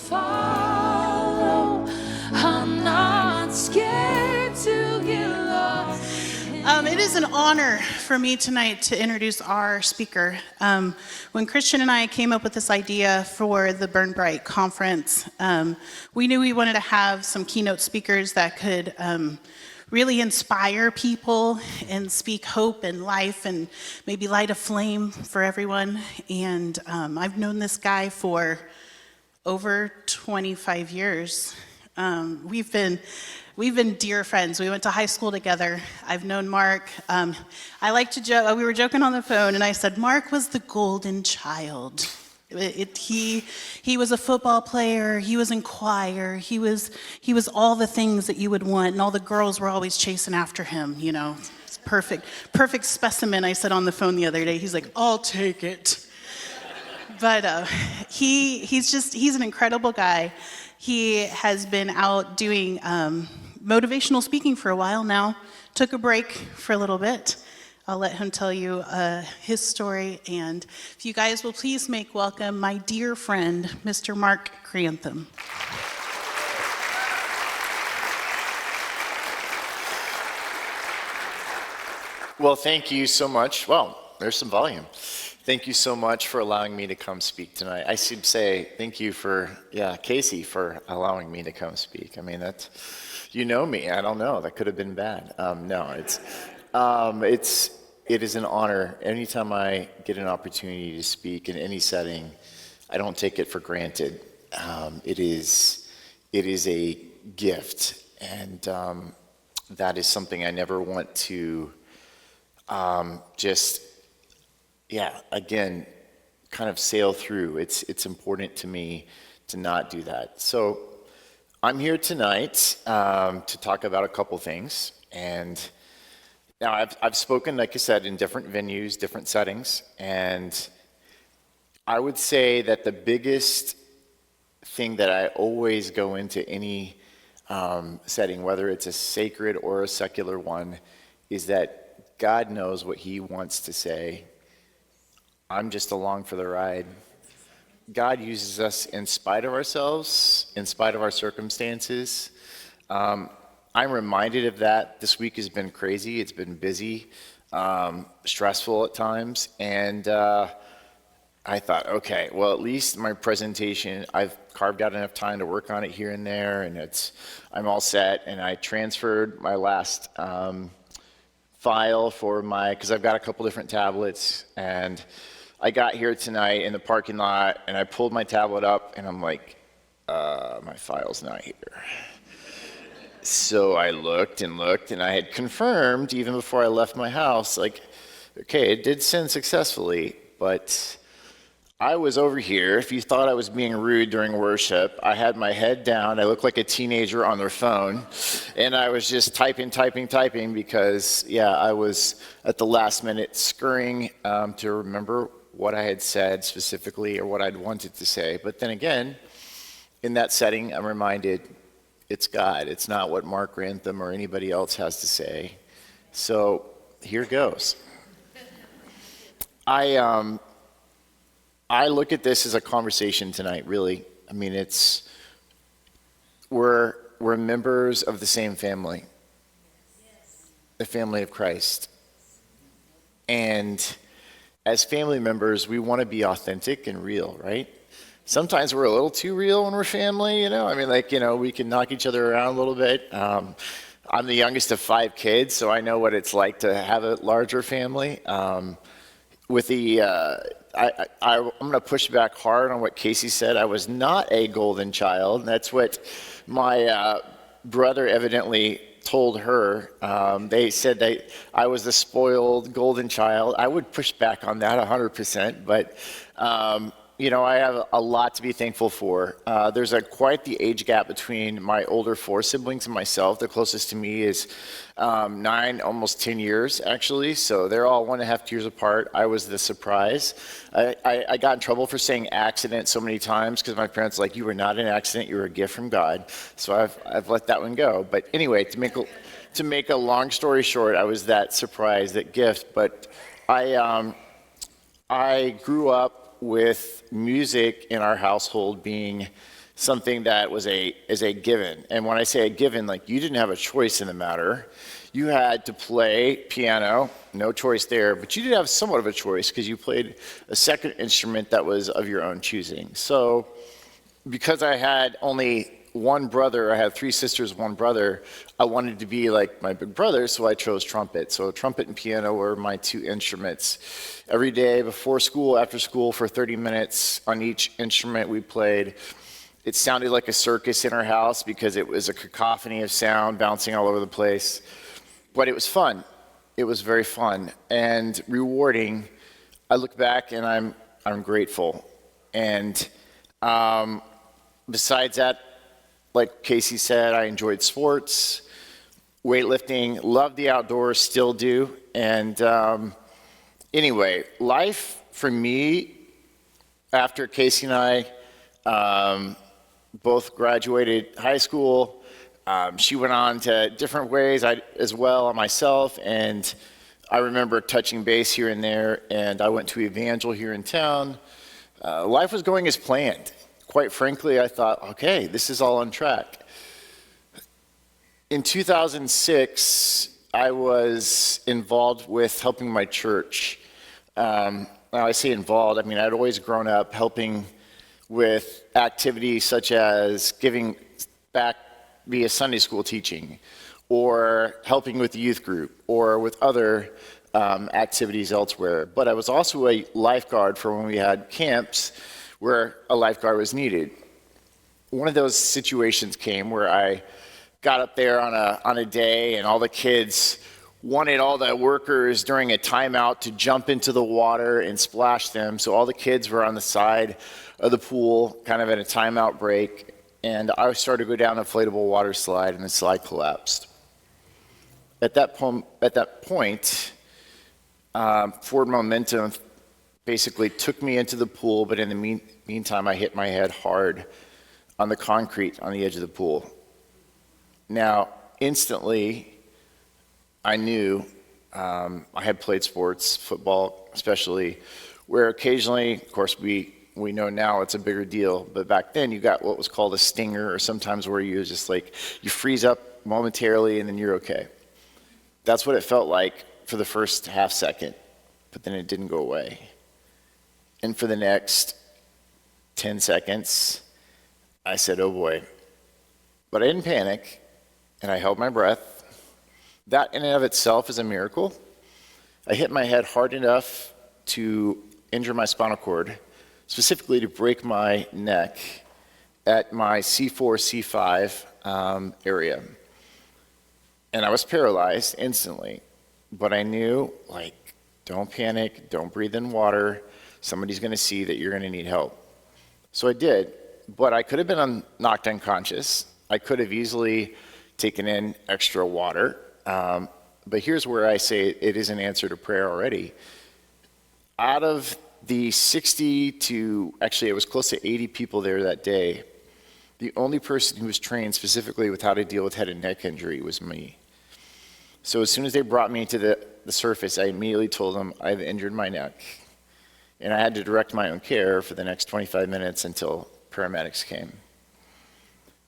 follow. I'm not scared to get lost. It is an honor for me tonight to introduce our speaker. When Christian and I came up with this idea for the Burn Bright conference, we knew we wanted to have some keynote speakers that could really inspire people and speak hope and life and maybe light a flame for everyone. And I've known this guy for over 25 years. We've been dear friends. We went to high school together. I've known Mark. I like to joke, we were joking on the phone, and I said, Mark was the golden child. He was a football player. He was in choir. He was all the things that you would want, and all the girls were always chasing after him, you know. It's perfect specimen, I said on the phone the other day. He's like, I'll take it. But he's an incredible guy. He has been out doing motivational speaking for a while now. Took a break for a little bit. I'll let him tell you his story. And if you guys will please make welcome my dear friend, Mr. Mark Grantham. Well, thank you so much. Well, there's some volume. Thank you so much for allowing me to come speak tonight. I should say thank you for, Casey, for allowing me to come speak. I mean, you know me. I don't know. That could have been bad. It is an honor. Anytime I get an opportunity to speak in any setting, I don't take it for granted. It is a gift, and that is something I never want to again, kind of sail through. It's important to me to not do that. So I'm here tonight to talk about a couple things. And now I've spoken, like I said, in different venues, different settings. And I would say that the biggest thing that I always go into any setting, whether it's a sacred or a secular one, is that God knows what he wants to say. I'm just along for the ride. God uses us in spite of ourselves, in spite of our circumstances. I'm reminded of that. This week has been crazy. It's been busy, stressful at times. And I thought, okay, well, at least my presentation, I've carved out enough time to work on it here and there, and I'm all set. And I transferred my last file because I've got a couple different tablets, and I got here tonight in the parking lot, and I pulled my tablet up, and I'm like, my file's not here. So I looked, and I had confirmed, even before I left my house, like, okay, it did send successfully, but I was over here. If you thought I was being rude during worship, I had my head down. I looked like a teenager on their phone, and I was just typing because, I was at the last minute scurrying to remember what I had said specifically or what I'd wanted to say. But then again, in that setting, I'm reminded it's God. It's not what Mark Grantham or anybody else has to say. So here goes. I look at this as a conversation tonight, really. I mean, we're members of the same family, the family of Christ. And as family members, we want to be authentic and real, right? Sometimes we're a little too real when we're family, I mean, we can knock each other around a little bit. I'm the youngest of 5 kids, so I know what it's like to have a larger family. I'm going to push back hard on what Casey said. I was not a golden child. That's what my brother evidently told her. They said that I was the spoiled golden child. I would push back on that 100%, but I have a lot to be thankful for. There's quite the age gap between my older 4 siblings and myself. The closest to me is 9, almost 10 years, actually. So they're all 1.5 years apart. I was the surprise. I got in trouble for saying accident so many times because my parents were like, you were not an accident, you were a gift from God. So I've let that one go. But anyway, to make a long story short, I was that surprise, that gift. But I grew up with music in our household being something that is a given. And when I say a given, like you didn't have a choice in the matter. You had to play piano, no choice there, but you did have somewhat of a choice because you played a second instrument that was of your own choosing. So because I had only one brother, I had 3 sisters, 1 brother, I wanted to be like my big brother, so I chose trumpet. So trumpet and piano were my 2 instruments. Every day before school, after school, for 30 minutes on each instrument we played. It sounded like a circus in our house because it was a cacophony of sound bouncing all over the place. But it was fun. It was very fun and rewarding. I look back and I'm grateful. And besides that, like Casey said, I enjoyed sports, weightlifting, loved the outdoors, still do. And anyway, life for me, after Casey and I both graduated high school, she went on to different ways as well on myself, and I remember touching base here and there, and I went to Evangel here in town. Life was going as planned. Quite frankly, I thought, okay, this is all on track. In 2006, I was involved with helping my church. Now I say involved, I mean I'd always grown up helping with activities such as giving back via Sunday school teaching, or helping with the youth group, or with other activities elsewhere. But I was also a lifeguard for when we had camps where a lifeguard was needed. One of those situations came where I got up there on a day and all the kids wanted all the workers during a timeout to jump into the water and splash them. So all the kids were on the side of the pool, kind of at a timeout break. And I started to go down an inflatable water slide, and the slide collapsed. At that point, forward momentum basically took me into the pool, but in the meantime, I hit my head hard on the concrete on the edge of the pool. Now, instantly, I knew I had played sports, football especially, where occasionally, of course, we know now it's a bigger deal, but back then you got what was called a stinger, or sometimes where you just like, you freeze up momentarily and then you're okay. That's what it felt like for the first half second, but then it didn't go away. And for the next 10 seconds, I said, oh boy. But I didn't panic, and I held my breath. That in and of itself is a miracle. I hit my head hard enough to injure my spinal cord, specifically to break my neck at my C4, C5 area. And I was paralyzed instantly, but I knew, like, don't panic, don't breathe in water. Somebody's gonna see that you're gonna need help. So I did, but I could have been knocked unconscious. I could have easily taken in extra water. But here's where I say it is an answer to prayer already. Out of the 60 to, actually it was close to 80 people there that day, the only person who was trained specifically with how to deal with head and neck injury was me. So as soon as they brought me to the surface, I immediately told them I've injured my neck. And I had to direct my own care for the next 25 minutes until paramedics came.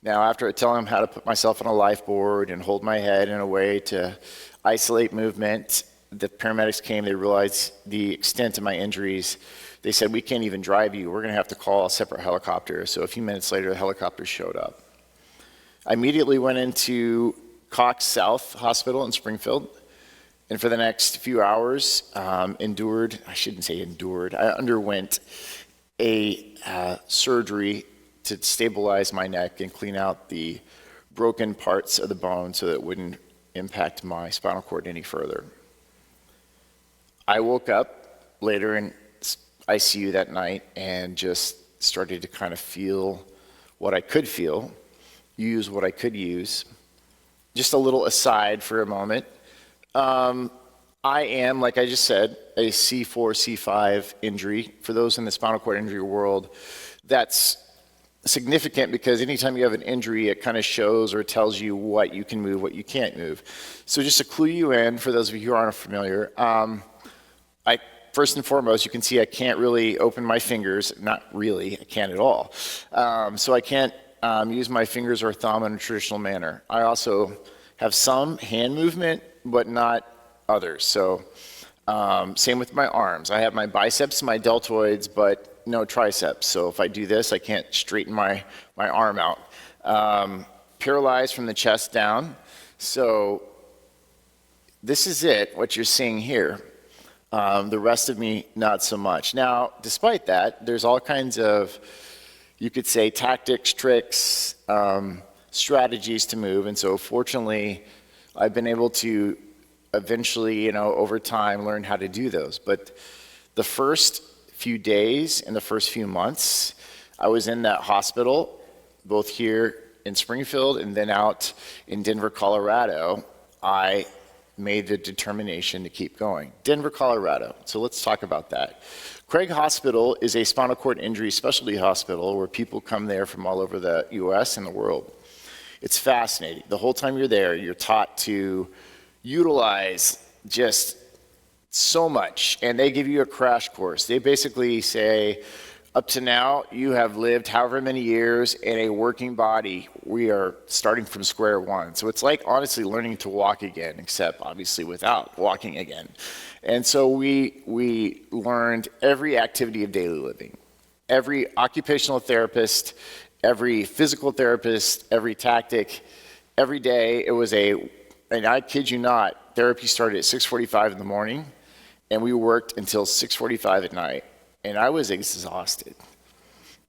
Now, after telling them how to put myself on a life board and hold my head in a way to isolate movement, the paramedics came, they realized the extent of my injuries. They said, we can't even drive you. We're gonna have to call a separate helicopter. So a few minutes later, the helicopter showed up. I immediately went into Cox South Hospital in Springfield. And for the next few hours, I underwent a surgery to stabilize my neck and clean out the broken parts of the bone so that it wouldn't impact my spinal cord any further. I woke up later in ICU that night and just started to kind of feel what I could feel, use what I could use. Just a little aside for a moment. I am, like I just said, a C4, C5 injury. For those in the spinal cord injury world, that's significant because anytime you have an injury, it kind of shows or tells you what you can move, what you can't move. So just to clue you in, for those of you who aren't familiar, first and foremost, you can see I can't really open my fingers. Not really, I can't at all. So I can't use my fingers or thumb in a traditional manner. I also have some hand movement, but not others. So same with my arms. I have my biceps and my deltoids, but no triceps. So if I do this, I can't straighten my arm out. Paralyzed from the chest down. So this is it, what you're seeing here. The rest of me, not so much. Now, despite that, there's all kinds of, you could say, tactics, tricks, strategies to move. And so fortunately, I've been able to eventually, over time, learn how to do those. But the first few days and the first few months, I was in that hospital, both here in Springfield and then out in Denver, Colorado. I made the determination to keep going. Denver, Colorado. So let's talk about that. Craig Hospital is a spinal cord injury specialty hospital where people come there from all over the US and the world. It's fascinating. The whole time you're there, you're taught to utilize just so much, and they give you a crash course. They basically say, up to now, you have lived however many years in a working body. We are starting from square one. So it's like honestly learning to walk again, except obviously without walking again. And so we learned every activity of daily living. Every occupational therapist, every physical therapist, every tactic, every day it was and I kid you not, therapy started at 6:45 in the morning, and we worked until 6:45 at night. And I was exhausted,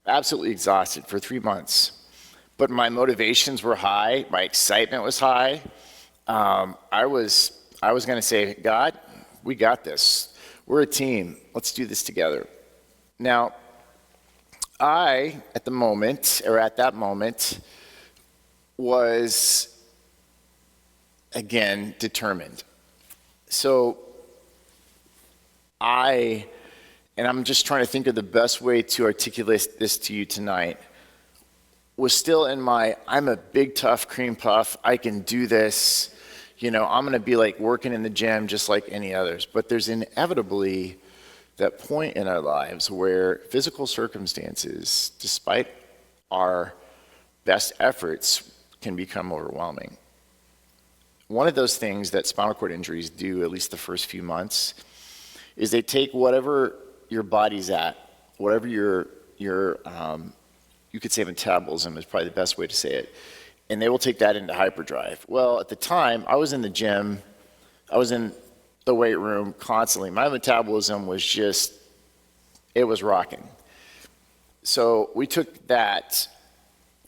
absolutely exhausted for 3 months. But my motivations were high, my excitement was high. I was going to say, God, we got this. We're a team. Let's do this together. Now, at that moment, was, again, determined. So and I'm just trying to think of the best way to articulate this to you tonight, was still in I'm a big, tough cream puff. I can do this. I'm going to be like working in the gym just like any others. But there's inevitably that point in our lives where physical circumstances, despite our best efforts, can become overwhelming. One of those things that spinal cord injuries do, at least the first few months, is they take whatever your body's at, whatever your you could say metabolism is probably the best way to say it, and they will take that into hyperdrive. Well, at the time, I was in the gym, I was in the weight room constantly. My metabolism was it was rocking. So we took that,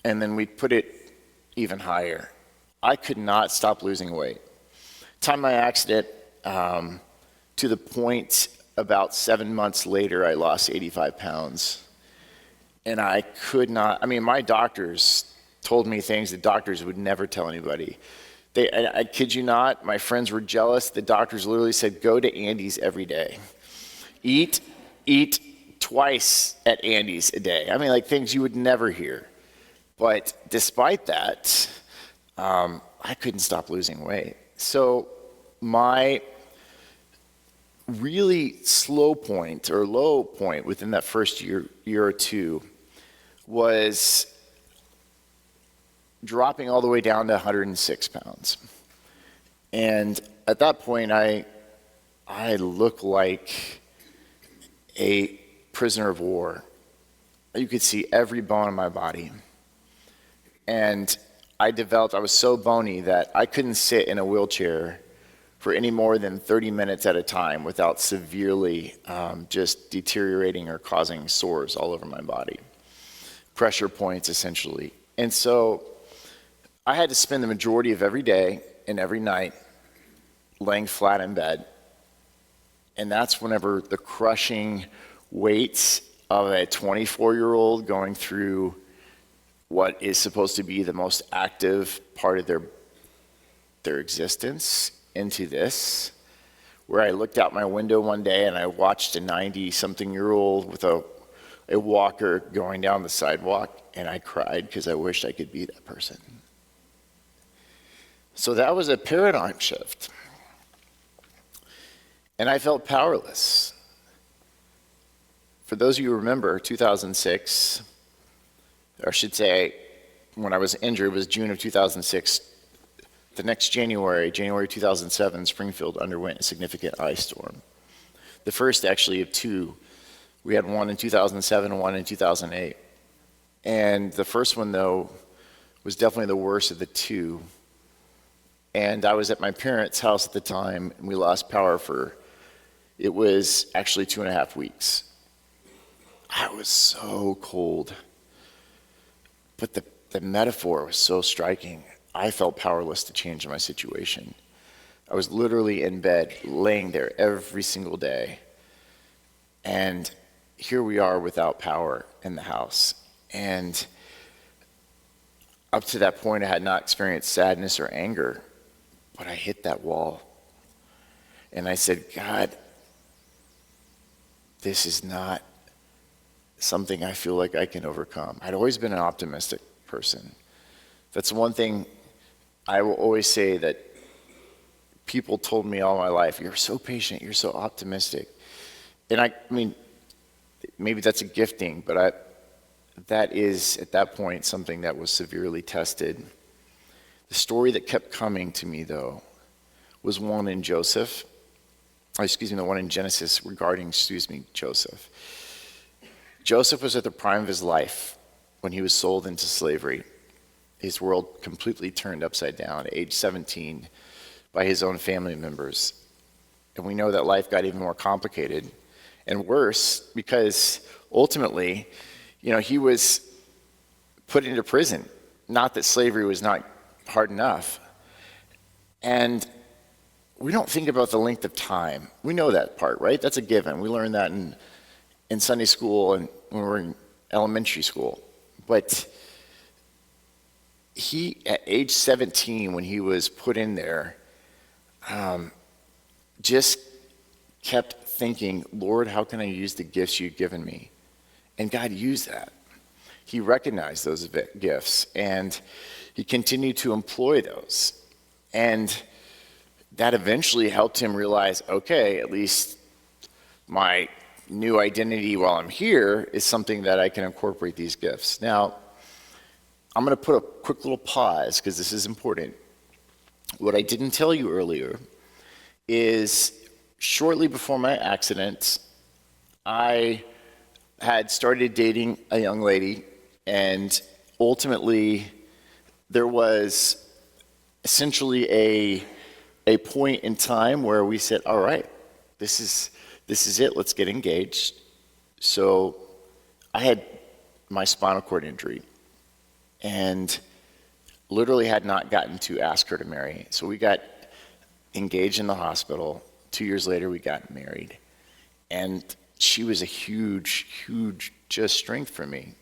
and then we put it even higher. I could not stop losing weight. Time my accident, to the point about 7 months later, I lost 85 pounds. And I could not, my doctors told me things that doctors would never tell anybody. I kid you not, my friends were jealous. The doctors literally said, go to Andy's every day. Eat twice at Andy's a day. Like things you would never hear. But despite that, I couldn't stop losing weight. So my really low point within that first year or two was dropping all the way down to 106 pounds. And at that point, I looked like a prisoner of war. You could see every bone in my body. And I was so bony that I couldn't sit in a wheelchair for any more than 30 minutes at a time without severely just deteriorating or causing sores all over my body. Pressure points, essentially. And so I had to spend the majority of every day and every night laying flat in bed. And that's whenever the crushing weight of a 24-year-old going through what is supposed to be the most active part of their existence into this, where I looked out my window one day and I watched a 90-something-year-old with a walker going down the sidewalk, and I cried because I wished I could be that person. So that was a paradigm shift. And I felt powerless. For those of you who remember, 2006, or I should say when I was injured was June of 2006. The next January 2007, Springfield underwent a significant ice storm. The first actually of two. We had one in 2007 and one in 2008. And the first one, though, was definitely the worst of the two. And I was at my parents' house at the time, and we lost power for, it was actually 2.5 weeks. I was so cold. But the metaphor was so striking. I felt powerless to change my situation. I was literally in bed, laying there every single day. And here we are without power in the house. And up to that point, I had not experienced sadness or anger, but I hit that wall. And I said, God, this is not something I feel like I can overcome. I'd always been an optimistic person. That's one thing I will always say, that people told me all my life, you're so patient, you're so optimistic. And I mean, maybe that's a gifting, but that is, at that point, something that was severely tested. The story that kept coming to me, though, was the one in Genesis regarding, Joseph. Joseph was at the prime of his life when he was sold into slavery. His world completely turned upside down at age 17 by his own family members. And we know that life got even more complicated and worse, because ultimately, he was put into prison. Not that slavery was not hard enough. And we don't think about the length of time. We know that part, right? That's a given. We learned that in Sunday school and when we were in elementary school. But he, at age 17, when he was put in there, just kept thinking, Lord, how can I use the gifts you've given me? And God used that. He recognized those gifts, and he continued to employ those. And that eventually helped him realize, okay, at least my new identity while I'm here is something that I can incorporate these gifts. Now, I'm going to put a quick little pause, because this is important. What I didn't tell you earlier is shortly before my accident, I had started dating a young lady, and ultimately there was essentially a point in time where we said, all right, this is it, let's get engaged. So I had my spinal cord injury and literally had not gotten to ask her to marry. So we got engaged in the hospital. 2 years later, we got married. And she was a huge, huge just strength for me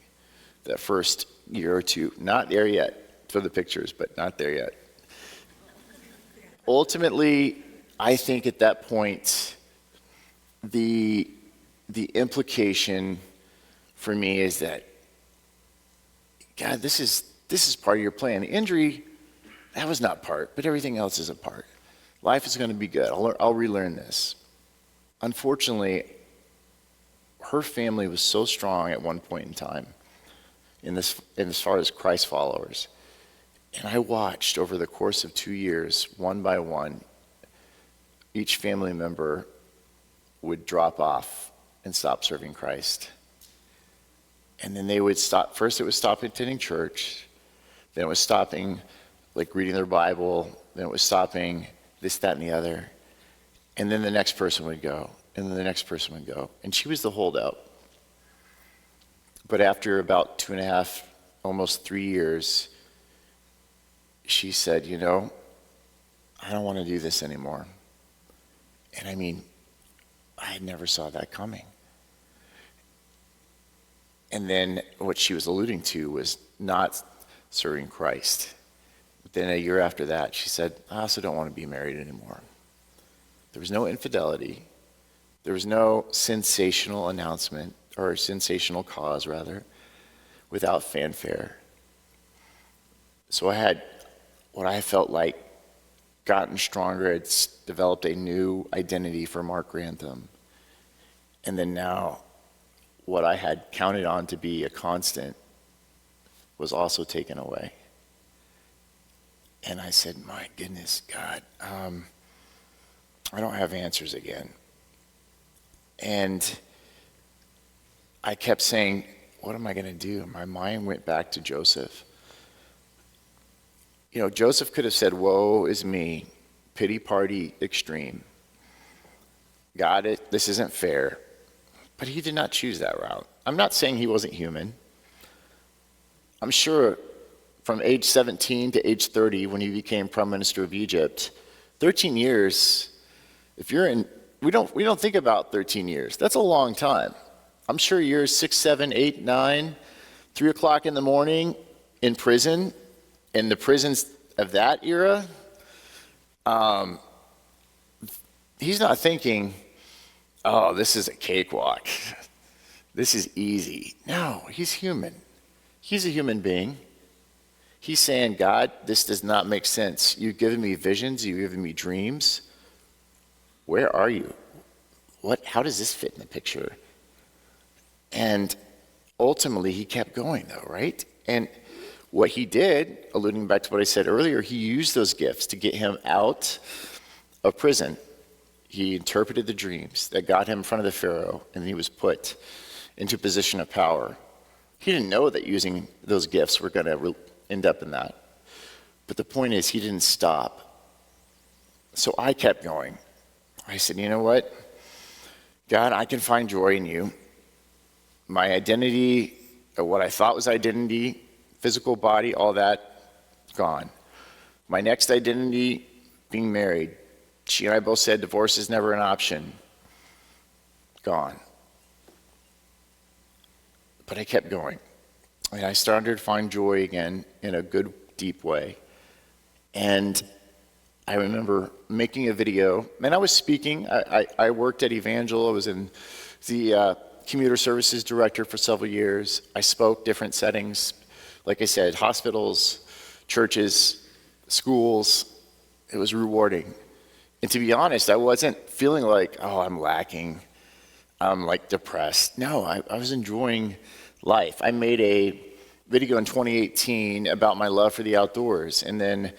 that first year or two. Not there yet for the pictures, but not there yet. Ultimately, I think at that point, the implication for me is that, God, this is part of your plan. The injury, that was not part, but everything else is a part. Life is going to be good. I'll relearn this. Unfortunately, her family was so strong at one point in time, in as far as Christ followers. And I watched over the course of 2 years, one by one, each family member would drop off and stop serving Christ. And then they would stop. First, it was stop attending church. Then it was stopping, like, reading their Bible. Then it was stopping this, that, and the other. And then the next person would go. And then the next person would go. And she was the holdout. But after about 2.5, almost 3 years, she said, I don't want to do this anymore. And I mean, I never saw that coming. And then what she was alluding to was not serving Christ. But then a year after that, she said, I also don't want to be married anymore. There was no infidelity. There was no sensational announcement, or sensational cause, rather, without fanfare. So I had what I felt like gotten stronger. It's developed a new identity for Mark Grantham. And then now, what I had counted on to be a constant was also taken away. And I said, my goodness, God, I don't have answers again. And I kept saying, what am I going to do? My mind went back to Joseph. You know, Joseph could have said, woe is me, pity party extreme. God, this isn't fair. But he did not choose that route. I'm not saying he wasn't human. I'm sure from age 17 to age 30, when he became prime minister of Egypt, 13 years, if you're in, we don't think about 13 years. That's a long time. I'm sure years 6, 7, 8, 9, 3 o'clock in the morning in prison, in the prisons of that era, he's not thinking, oh, this is a cakewalk. This is easy. No, he's human. He's a human being. He's saying, God, this does not make sense. You've given me visions. You've given me dreams. Where are you? How does this fit in the picture? And ultimately, he kept going, though, right? And what he did, alluding back to what I said earlier, he used those gifts to get him out of prison. He interpreted the dreams that got him in front of the Pharaoh, and he was put into a position of power. He didn't know that using those gifts were going to end up in that. But the point is, he didn't stop. So I kept going. I said, you know what? God, I can find joy in you. My identity, or what I thought was identity, physical body, all that, gone. My next identity, being married. She and I both said divorce is never an option. Gone. But I kept going. And I started to find joy again in a good, deep way. And I remember making a video, and I was speaking. I worked at Evangel. I was in the commuter services director for several years. I spoke different settings, like I said, hospitals, churches, schools. It was rewarding. And to be honest, I wasn't feeling like, oh, I'm lacking. I'm like depressed. No, I was enjoying life. I made a video in 2018 about my love for the outdoors, and then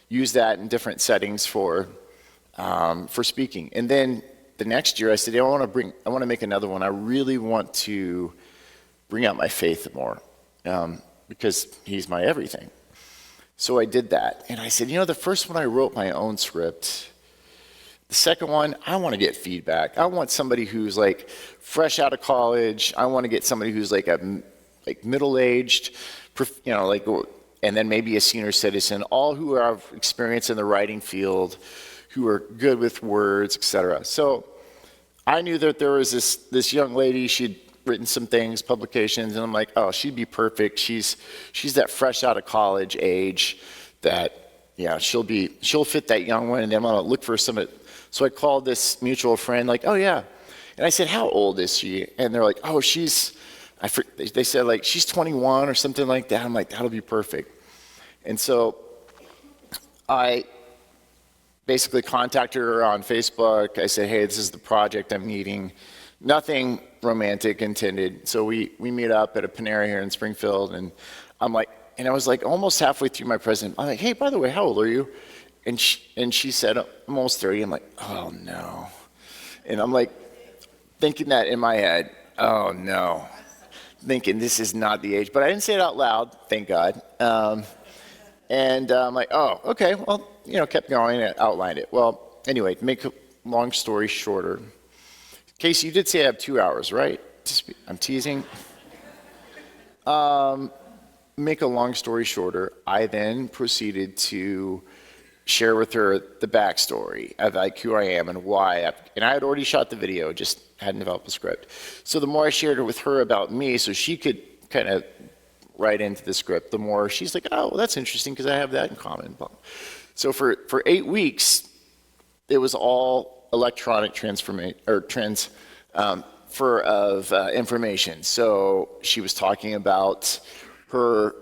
used that in different settings for speaking. And then the next year I said, I want to make another one. I really want to bring out my faith more because he's my everything. So I did that. And I said, the first one I wrote my own script. The second one, I want to get feedback. I want somebody who's like fresh out of college. I want to get somebody who's like middle-aged, and then maybe a senior citizen, all who have experience in the writing field, who are good with words, etc. So I knew that there was this young lady. She'd written some things, publications, and I'm like, oh, she'd be perfect. She's that fresh out of college age that, she'll fit that young one, and then I'm gonna look for some. So I called this mutual friend, like, oh yeah, and I said, how old is she? And they're like, oh, they said like she's 21 or something like that. I'm like, that'll be perfect. And so I basically contacted her on Facebook. I said, hey, this is the project I'm needing. Nothing romantic intended. So we meet up at a Panera here in Springfield, and I was like almost halfway through my presentation. I'm like, hey, by the way, how old are you? And she said, I'm almost 30. I'm like, oh no. And I'm like thinking that in my head, oh no. Thinking this is not the age, but I didn't say it out loud, thank God. And I'm like, oh, okay, well, kept going and outlined it. Well, anyway, to make a long story shorter, Casey, you did say I have 2 hours, right? I'm teasing. Make a long story shorter, I then proceeded to share with her the backstory of like who I am and why. And I had already shot the video, just hadn't developed a script. So the more I shared with her about me, so she could kind of write into the script, the more she's like, oh, well, that's interesting because I have that in common. So for 8 weeks, it was all electronic information. So she was talking about her,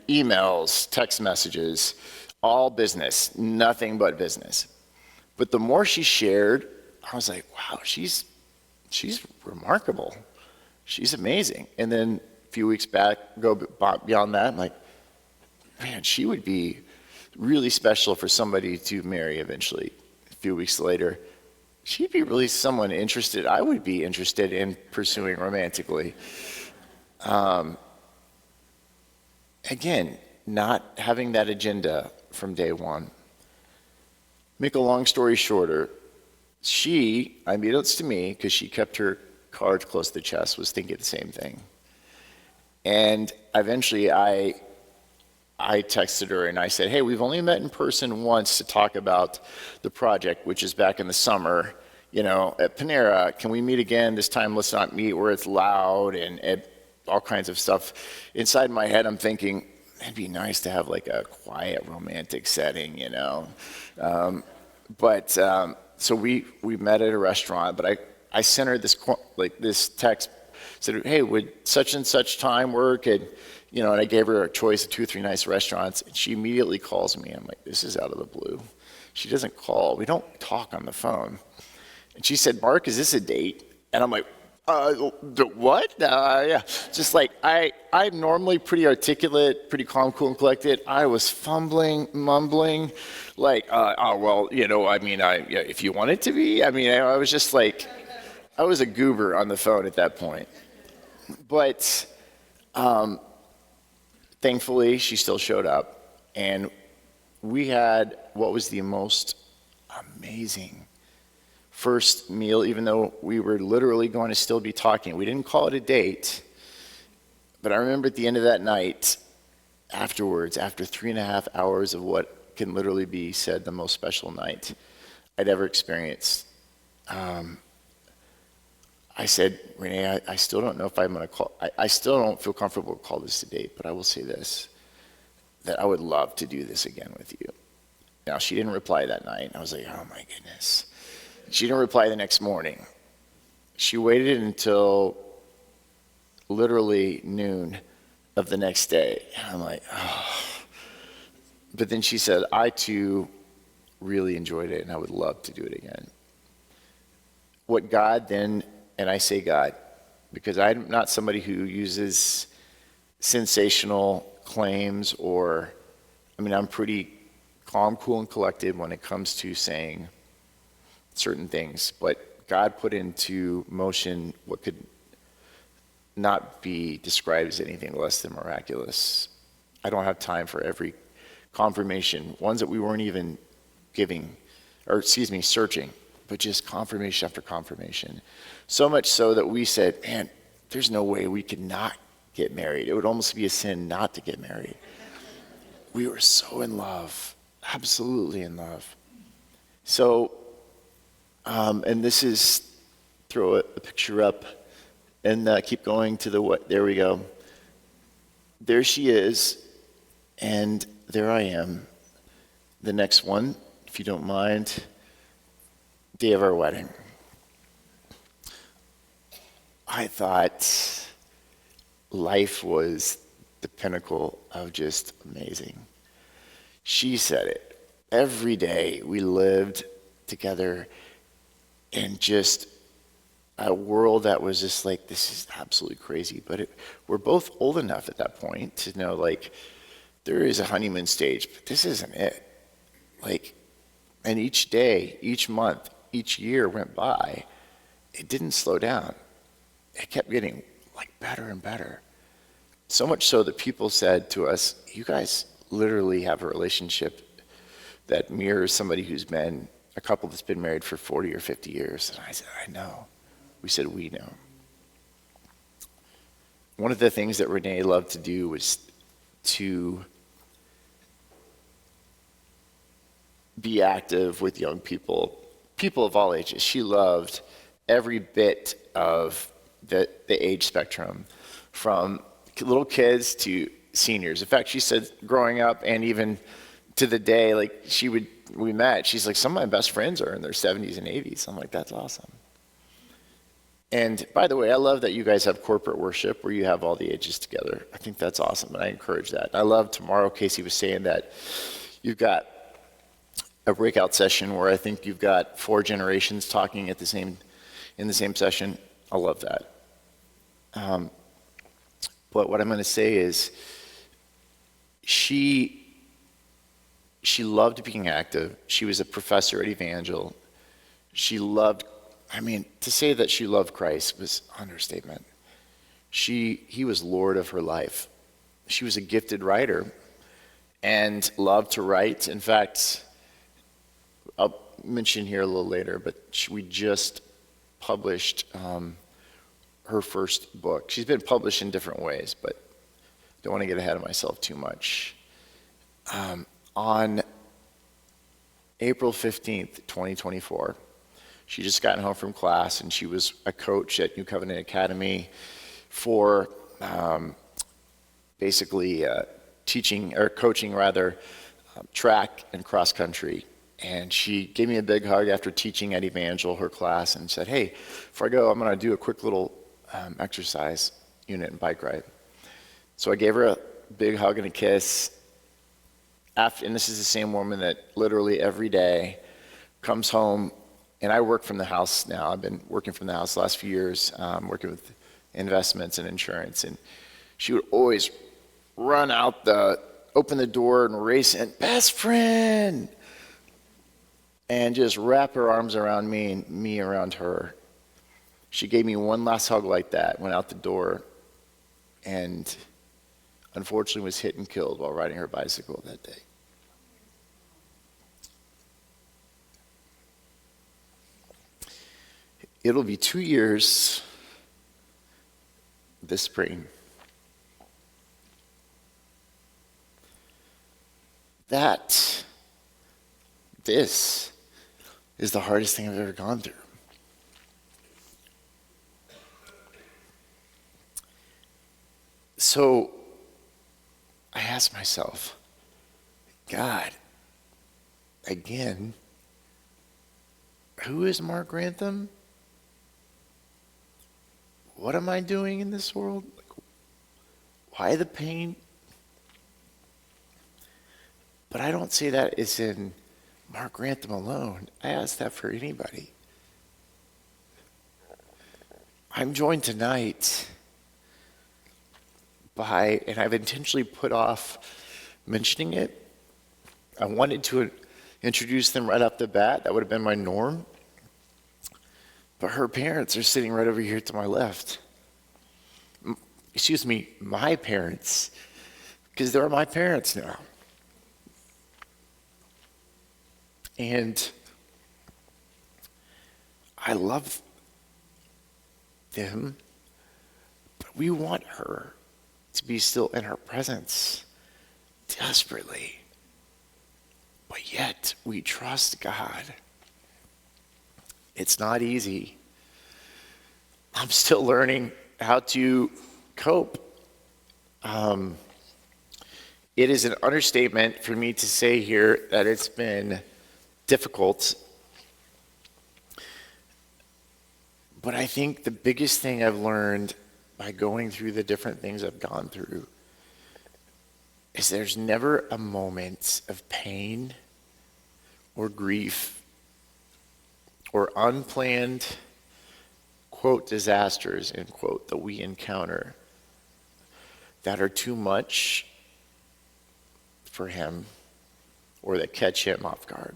emails, text messages, all business, nothing but business. But the more she shared, I was like, wow, she's remarkable. She's amazing. And then a few weeks back, go beyond that, I'm like, man, she would be really special for somebody to marry eventually. A few weeks later, she'd be really someone interested, I would be interested in pursuing romantically. Again, not having that agenda from day one. Make a long story shorter, she, unbeknownst to me, because she kept her cards close to the chest, was thinking the same thing. And eventually I texted her and I said, hey, we've only met in person once to talk about the project, which is back in the summer, at Panera. Can we meet again? This time let's not meet where it's loud and all kinds of stuff. Inside my head, I'm thinking, it'd be nice to have like a quiet romantic setting, So we met at a restaurant, but I sent her this text, said, hey, would such and such time work? And I gave her a choice of 2 or 3 nice restaurants, and she immediately calls me. I'm like, this is out of the blue. She doesn't call. We don't talk on the phone. And she said, Mark, is this a date? And I'm like, what? Yeah. Just like, I'm normally pretty articulate, pretty calm, cool, and collected. I was fumbling, mumbling, like, if you want it to be. I was just like, I was a goober on the phone at that point. But thankfully, she still showed up. And we had what was the most amazing first meal, even though we were literally going to still be talking. We didn't call it a date, but I remember at the end of that night, afterwards, after 3.5 hours of what can literally be said the most special night I'd ever experienced, I said, Renee, I still don't know if I'm going to call, I still don't feel comfortable to call this a date, but I will say this, that I would love to do this again with you. Now, she didn't reply that night. I was like, oh my goodness. She didn't reply the next morning. She waited until literally noon of the next day. And I'm like, oh. But then she said, I too really enjoyed it and I would love to do it again. What God then, and I say God, because I'm not somebody who uses sensational claims I'm pretty calm, cool, and collected when it comes to saying certain things, but God put into motion what could not be described as anything less than miraculous. I don't have time for every confirmation, ones that we weren't even searching, but just confirmation after confirmation. So much so that we said, man, there's no way we could not get married. It would almost be a sin not to get married. We were so in love, absolutely in love. So, and this is, throw a picture up and keep going to there we go. There she is, and there I am. The next one, if you don't mind, day of our wedding. I thought life was the pinnacle of just amazing. She said it. Every day we lived together in just a world that was just like, this is absolutely crazy. But we're both old enough at that point to know, like, there is a honeymoon stage, but this isn't it. And each day, each month, each year went by, it didn't slow down. It kept getting better and better. So much so that people said to us, you guys literally have a relationship that mirrors somebody who's been a couple that's been married for 40 or 50 years. And I said, I know. We said, we know. One of the things that Renee loved to do was to be active with young people of all ages. She loved every bit of the age spectrum, from little kids to seniors. In fact, she said growing up and even to the day, we met, she's like, some of my best friends are in their 70s and 80s. I'm like, that's awesome. And by the way, I love that you guys have corporate worship where you have all the ages together. I think that's awesome, and I encourage that. I love tomorrow, Casey was saying that you've got a breakout session where I think you've got 4 generations talking in the same session. I love that. But what I'm going to say is she loved being active. She was a professor at Evangel. She loved, to say that she loved Christ was understatement. He was Lord of her life. She was a gifted writer and loved to write. In fact, I'll mention here a little later, but we just published her first book. She's been published in different ways, but don't want to get ahead of myself too much. On April 15th, 2024, she just gotten home from class, and she was a coach at New Covenant Academy for basically teaching, or coaching rather, track and cross country. And she gave me a big hug after teaching at Evangel, her class, and said, "Hey, before I go, I'm going to do a quick little exercise unit and bike ride." So I gave her a big hug and a kiss. And this is the same woman that literally every day comes home, and I work from the house now. I've been working from the house the last few years, working with investments and insurance. And she would always run out open the door and race in, "Best friend!" and just wrap her arms around me and me around her. She gave me one last hug like that, went out the door, and unfortunately was hit and killed while riding her bicycle that day. It'll be 2 years this spring. This is the hardest thing I've ever gone through. So I asked myself, God, again, who is Mark Grantham? What am I doing in this world? Why the pain? But I don't say that as in Mark Grantham alone. I ask that for anybody. I'm joined tonight by, and I've intentionally put off mentioning it. I wanted to introduce them right off the bat. That would have been my norm. But her parents are sitting right over here to my left. Excuse me, my parents, because they're my parents now. And I love them, but we want her to be still in her presence desperately. But yet we trust God. It's not easy. I'm still learning how to cope. It is an understatement for me to say here that it's been difficult. But I think the biggest thing I've learned by going through the different things I've gone through is there's never a moment of pain or grief or unplanned, quote, disasters, end quote, that we encounter that are too much for him or that catch him off guard.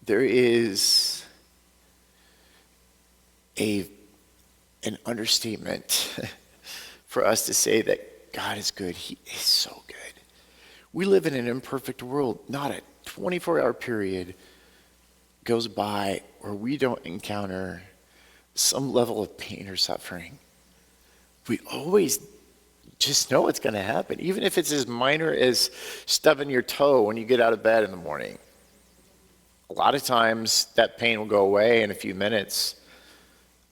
There is an understatement for us to say that God is good. He is so good. We live in an imperfect world. Not a 24-hour period goes by where we don't encounter some level of pain or suffering. We always just know it's going to happen, even if it's as minor as stubbing your toe when you get out of bed in the morning. A lot of times that pain will go away in a few minutes.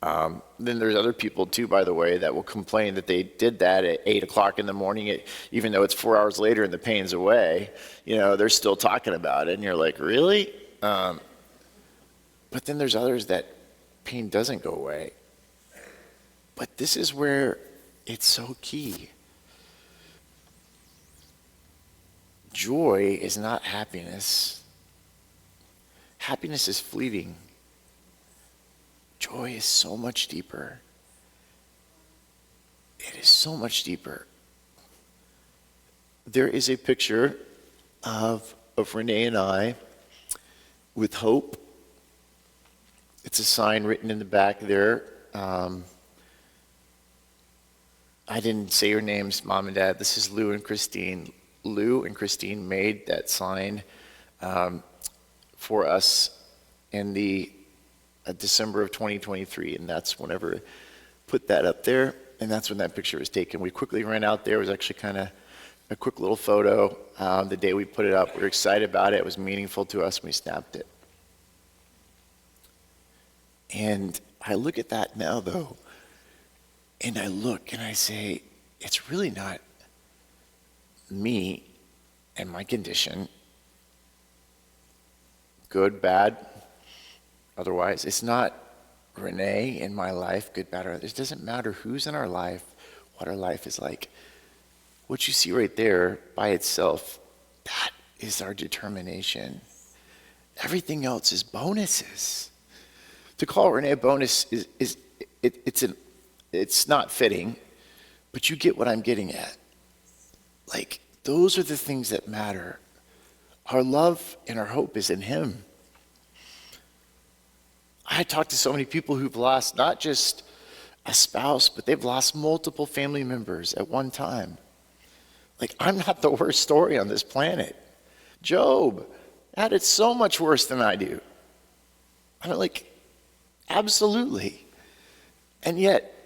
Then there's other people too, by the way, that will complain that they did that at 8 o'clock in the morning, even though it's 4 hours later and the pain's away. You know, they're still talking about it, and you're like, really? But then there's others that pain doesn't go away. But this is where it's so key. Joy is not happiness. Happiness is fleeting. joy is so much deeper. It is so much deeper. There is a picture of Renee and I with hope. It's a sign written in the back there. I didn't say your names, Mom and Dad. This is Lou and Christine. Lou and Christine made that sign for us in the December of 2023, and that's whenever put that up there, and that's when that picture was taken. We quickly ran out there. It was actually kind of a quick little photo. The day we put it up, we were excited about it. It was meaningful to us, and we snapped it. And I look at that now, though, and I look and I say, it's really not me and my condition, good, bad, otherwise. It's not Renee in my life, good, bad, or otherwise. It doesn't matter who's in our life, what our life is like. What you see right there by itself, that is our determination. Everything else is bonuses. To call Renee a bonus it's not fitting, but you get what I'm getting at. Like, those are the things that matter. Our love and our hope is in him. I talked to so many people who've lost not just a spouse, but they've lost multiple family members at one time. Like, I'm not the worst story on this planet. Job had it so much worse than I do. I mean, like, absolutely. And yet,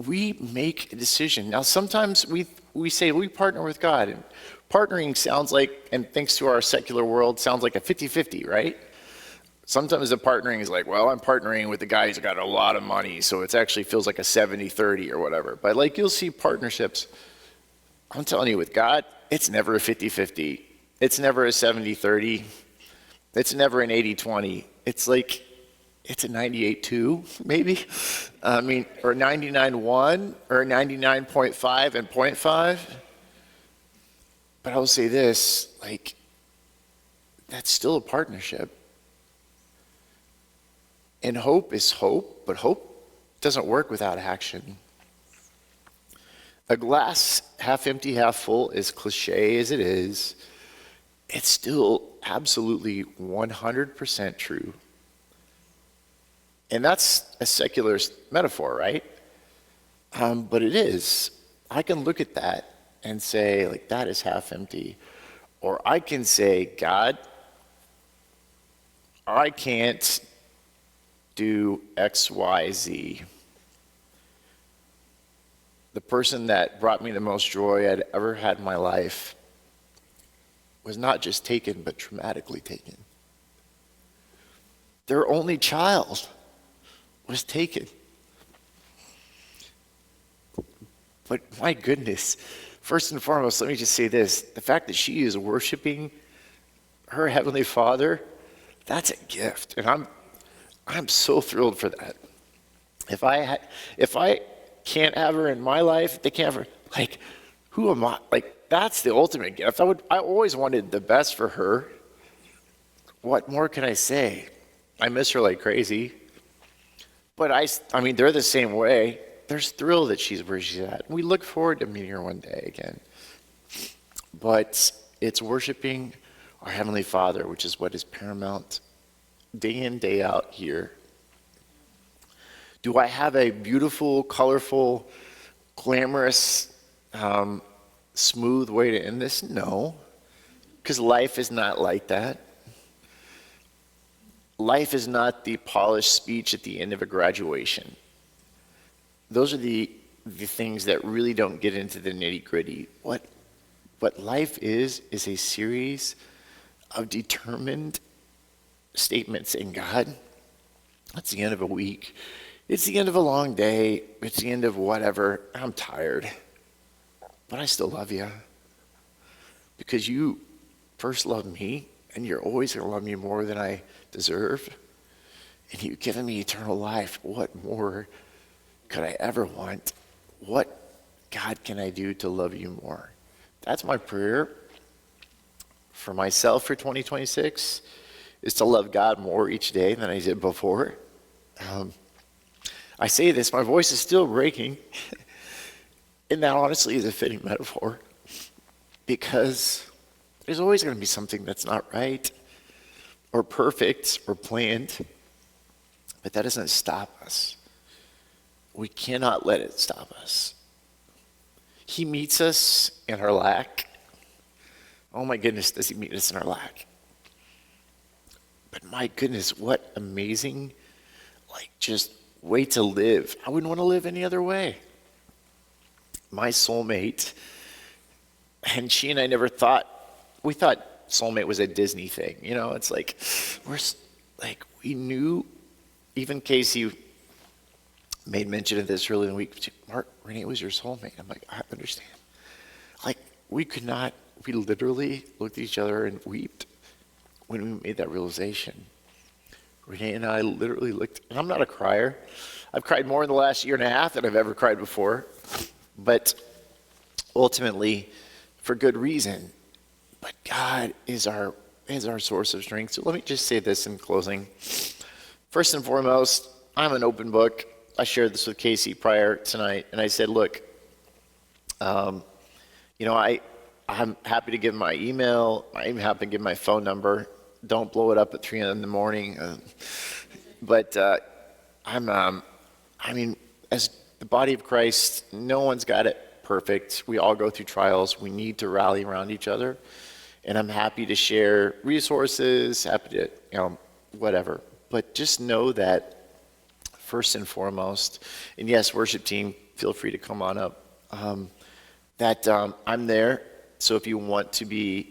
we make a decision. Now, sometimes we say we partner with God, and partnering sounds like, and thanks to our secular world, sounds like a 50-50, right? Sometimes the partnering is like, well, I'm partnering with the guy who's got a lot of money, so it actually feels like a 70-30 or whatever. But like, you'll see partnerships, I'm telling you, with God, it's never a 50-50. It's never a 70-30. It's never an 80-20. It's like, it's a 98.2, maybe. I mean, or 99.1, or 99.5 and 0.5. But I will say this, like, that's still a partnership. And hope is hope, but hope doesn't work without action. A glass half empty, half full, as cliche as it is, it's still absolutely 100% true. And that's a secular metaphor, right? But it is. I can look at that and say, like, that is half empty. Or I can say, God, I can't do X, Y, Z. The person that brought me the most joy I'd ever had in my life was not just taken, but traumatically taken. Their only child was taken. But my goodness, first and foremost, let me just say this. The fact that she is worshiping her Heavenly Father, that's a gift. And I'm so thrilled for that. If I can't have her in my life, they can't have her, like, who am I? Like, that's the ultimate gift. I always wanted the best for her. What more can I say? I miss her like crazy. But I mean, they're the same way. They're thrilled that she's where she's at. We look forward to meeting her one day again. But it's worshiping our Heavenly Father, which is what is paramount day in, day out here. Do I have a beautiful, colorful, glamorous, smooth way to end this? No, because life is not like that. Life is not the polished speech at the end of a graduation. Those are the things that really don't get into the nitty-gritty. What life is a series of determined statements in God. It's the end of a week. It's the end of a long day. It's the end of whatever. I'm tired. But I still love you. Because you first loved me, and you're always going to love me more than I deserve. And you've given me eternal life. What more could I ever want? What, God, can I do to love you more? That's my prayer for myself for 2026, is to love God more each day than I did before. I say this, my voice is still breaking. And that honestly is a fitting metaphor, because there's always going to be something that's not right or perfect or planned, but that doesn't stop us. We cannot let it stop us. He meets us in our lack. Oh my goodness, does he meet us in our lack? But my goodness, what amazing, just way to live. I wouldn't want to live any other way. My soulmate, and she and I never thought, we thought soulmate was a Disney thing. It's we knew, even Casey made mention of this earlier in the week. Mark, Renee was your soulmate. I'm like, I understand. We literally looked at each other and wept when we made that realization. Renee and I literally looked, and I'm not a crier. I've cried more in the last year and a half than I've ever cried before, but ultimately for good reason. But God is our source of strength. So let me just say this in closing. First and foremost, I'm an open book. I shared this with Casey prior tonight, and I said, look, I'm happy to give my email. I'm happy to give my phone number. Don't blow it up at 3 in the morning. But as the body of Christ, no one's got it perfect. We all go through trials. We need to rally around each other. And I'm happy to share resources, happy to, whatever. But just know that first and foremost, and yes, worship team, feel free to come on up, that I'm there. So if you want to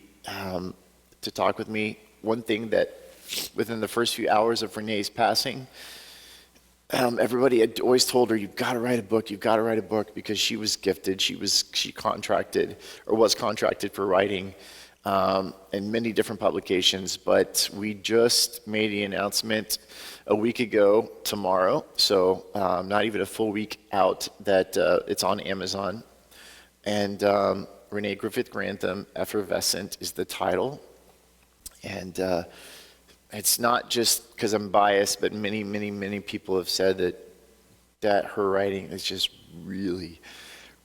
talk with me, one thing that within the first few hours of Renee's passing, everybody had always told her, you've got to write a book, because she was gifted. She was contracted for writing in many different publications. But we just made the announcement a week ago tomorrow, so not even a full week out, that it's on Amazon. And Renee Griffith Grantham, Effervescent is the title. And it's not just because I'm biased, but many, many, many people have said that her writing is just really,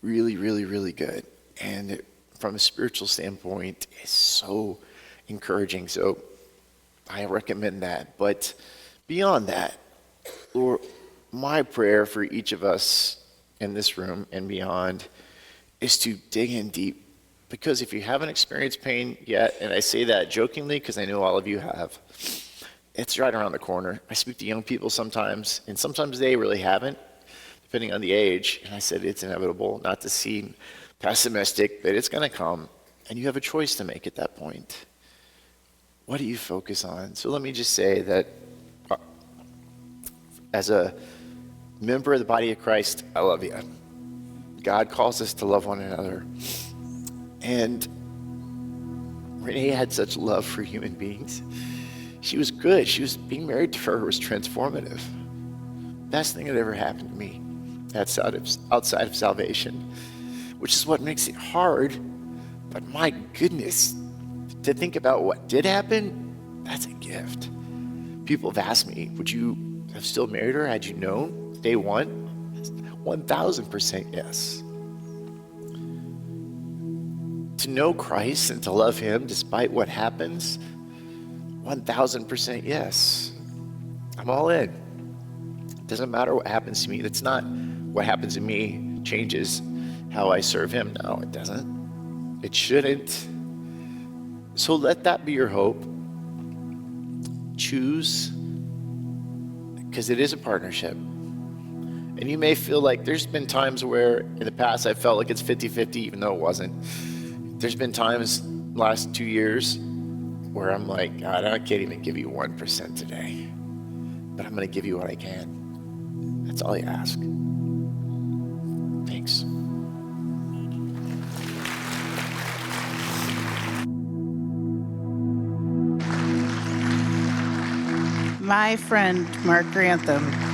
really, really, really good. And from a spiritual standpoint, it's so encouraging. So I recommend that. But beyond that, Lord, my prayer for each of us in this room and beyond is to dig in deep. Because if you haven't experienced pain yet, and I say that jokingly because I know all of you have, it's right around the corner. I speak to young people sometimes, and sometimes they really haven't, depending on the age. And I said it's inevitable, not to seem pessimistic, but it's going to come. And you have a choice to make at that point. What do you focus on? So let me just say that as a member of the body of Christ, I love you. God calls us to love one another. And Renee had such love for human beings. She was good. Being married to her was transformative. Best thing that ever happened to me outside of salvation, which is what makes it hard. But my goodness, to think about what did happen, that's a gift. People have asked me, would you have still married her had you known day one? 1,000% yes. To know Christ and to love him despite what happens, 1,000% yes. I'm all in. It doesn't matter what happens to me. That's not what happens to me changes how I serve him. No, it doesn't. It shouldn't. So let that be your hope. Choose, because it is a partnership. And you may feel like there's been times where in the past I felt like it's 50-50, even though it wasn't. There's been times last 2 years where I'm like, God, I can't even give you 1% today, but I'm going to give you what I can. That's all you ask. Thanks. My friend, Mark Grantham.